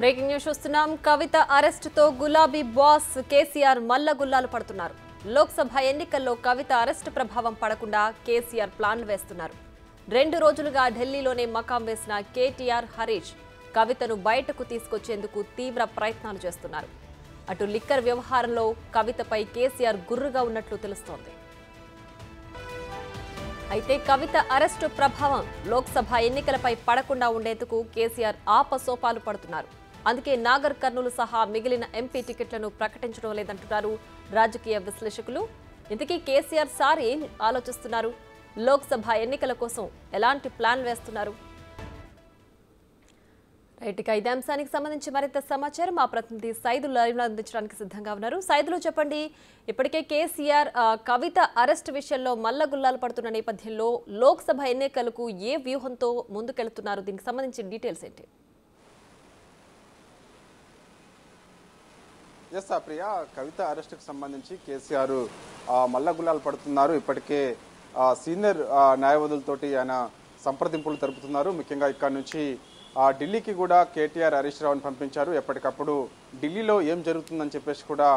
Breaking news చూస్తున్నాం. కవిత అరెస్టుతో గులాబీ boss KCR మల్ల గుల్లాలు పడుతున్నారు. లోక్సభ ఎన్నికల్లో కవిత అరెస్టు ప్రభావం పడకుండా కేసీఆర్ ప్లాన్ వేస్తున్నారు. 2 రోజులుగా ఢిల్లీలోనే మకాం వేసిన కేటీఆర్, హరీష్ కవితను బయటకు తీసుకొచ్చేందుకు తీవ్ర ప్రయత్నాలు చేస్తున్నారు. అటు లిక్కర్ వ్యవహారంలో కవితపై కేసీఆర్ గుర్రుగా ఉన్నట్లు తెలుస్తోంది. అయితే కవిత అరెస్టు ప్రభావం లోక్సభ ఎన్నికలపై పడకుండా ఉండేందుకు కేసీఆర్ ఆపసోపాలు పడుతున్నారు. అందుకే నాగర్ కర్నూలు సహా మిగిలిన ఎంపీ టికెట్లను ప్రకటించడం లేదంటున్నారు రాజకీయ విశ్లేషకులు. ఇంతకీ కేసీఆర్ సార్ ఏం ఆలోచిస్తున్నారు? లోక్సభ ఎన్నికల కోసం ఎలాంటి ప్లాన్ వేస్తున్నారు? రైట్, ఇక ఇదే అంశానికి సంబంధించి మరింత సమాచారం మా ప్రతినిధి సైదులు లైవ్లో అందించడానికి సిద్ధంగా ఉన్నారు. సైదులు చెప్పండి, ఇప్పటికే కేసీఆర్ కవిత అరెస్ట్ విషయంలో మల్ల గుల్లాలు పడుతున్న నేపథ్యంలో లోక్సభ ఎన్నికలకు ఏ వ్యూహంతో ముందుకెళ్తున్నారు? దీనికి సంబంధించిన డీటెయిల్స్ ఏంటి? ఎస్ ప్రియా, కవిత అరెస్టుకు సంబంధించి కేసీఆర్ మల్ల గుల్లాలు పడుతున్నారు. ఇప్పటికే సీనియర్ న్యాయవాదులతోటి ఆయన సంప్రదింపులు జరుపుతున్నారు. ముఖ్యంగా ఇక్కడ నుంచి ఢిల్లీకి కూడా కేటీఆర్, హరీష్ రావుని పంపించారు. ఎప్పటికప్పుడు ఢిల్లీలో ఏం జరుగుతుందని చెప్పేసి కూడా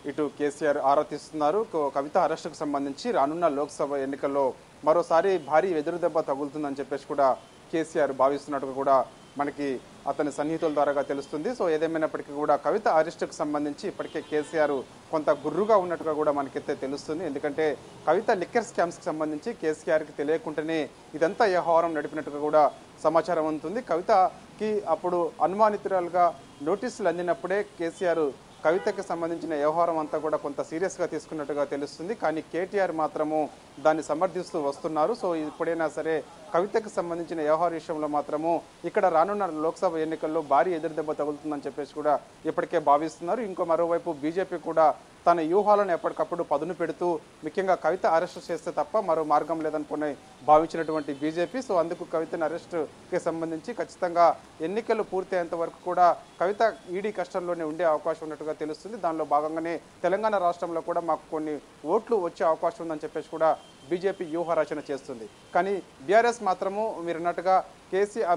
ఇటు కేసీఆర్ ఆరా తీస్తున్నారు. కవిత అరెస్టుకు సంబంధించి రానున్న లోక్సభ ఎన్నికల్లో మరోసారి భారీ ఎదురుదెబ్బ తగులుతుందని చెప్పేసి కూడా కేసీఆర్ భావిస్తున్నట్టుగా కూడా మనకి అతని సన్నిహితుల ద్వారాగా తెలుస్తుంది. సో ఏదేమైనప్పటికీ కూడా కవిత అరెస్టుకు సంబంధించి ఇప్పటికే కేసీఆర్ కొంత గుర్రుగా ఉన్నట్టుగా కూడా మనకైతే తెలుస్తుంది. ఎందుకంటే కవిత లిక్కర్ స్కామ్స్కి సంబంధించి కేసీఆర్కి తెలియకుండానే ఇదంతా వ్యవహారం నడిపినట్టుగా కూడా సమాచారం అందుతుంది. కవితకి అప్పుడు అనుమానితురాలుగా నోటీసులు అందినప్పుడే కేసీఆర్ కవితకి సంబంధించిన వ్యవహారం అంతా కూడా కొంత సీరియస్గా తీసుకున్నట్టుగా తెలుస్తుంది. కానీ కేటీఆర్ మాత్రము దాన్ని సమర్థిస్తూ వస్తున్నారు. సో ఇప్పుడైనా సరే కవితకు సంబంధించిన వ్యవహార విషయంలో మాత్రము ఇక్కడ రానున్న లోక్సభ ఎన్నికల్లో భారీ ఎదురుదెబ్బ తగులుతుందని చెప్పేసి కూడా ఇప్పటికే భావిస్తున్నారు. ఇంకో మరోవైపు బీజేపీ కూడా తన వ్యూహాలను ఎప్పటికప్పుడు పదును పెడుతూ ముఖ్యంగా కవిత అరెస్టు చేస్తే తప్ప మరో మార్గం లేదనుకుని భావించినటువంటి బీజేపీ, సో అందుకు కవితను అరెస్టుకి సంబంధించి ఖచ్చితంగా ఎన్నికలు పూర్తయ్యేంత వరకు కూడా కవిత ఈడీ కష్టంలోనే ఉండే అవకాశం ఉన్నట్టుగా తెలుస్తుంది. దానిలో భాగంగానే తెలంగాణ రాష్ట్రంలో కూడా మాకు కొన్ని ఓట్లు వచ్చే అవకాశం ఉందని చెప్పేసి కూడా బీజేపీ వ్యూహ రచన చేస్తుంది. కానీ బీఆర్ఎస్ మాత్రము మీరన్నట్టుగా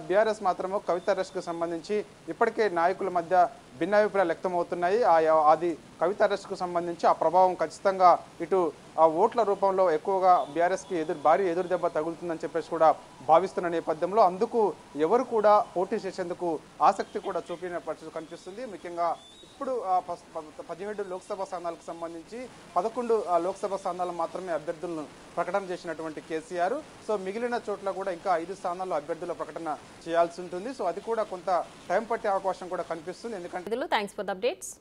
బీఆర్ఎస్ మాత్రము కవిత అరెస్టుకు సంబంధించి ఇప్పటికే నాయకుల మధ్య భిన్నాభిప్రాయాలు వ్యక్తమవుతున్నాయి. అది కవిత అరెస్టుకు సంబంధించి ఆ ప్రభావం ఖచ్చితంగా ఇటు ఆ ఓట్ల రూపంలో ఎక్కువగా బీఆర్ఎస్కి భారీ ఎదురుదెబ్బ తగులుతుందని చెప్పేసి కూడా భావిస్తున్న నేపథ్యంలో అందుకు ఎవరు కూడా పోటీ చేసేందుకు ఆసక్తి కూడా చూపిన పరిస్థితి కనిపిస్తుంది. ముఖ్యంగా ఇప్పుడు 17 లోక్సభ స్థానాలకు సంబంధించి 11 లోక్సభ స్థానాలు మాత్రమే అభ్యర్థులను ప్రకటన చేసినటువంటి కేసీఆర్, సో మిగిలిన చోట్ల కూడా ఇంకా 5 స్థానాల్లో అభ్యర్థుల ప్రకటన చేయాల్సి ఉంటుంది. సో అది కూడా కొంత టైం పట్టే అవకాశం కూడా కనిపిస్తుంది. ఎందుకంటే థ్యాంక్స్ ఫర్ ద అప్డేట్స్.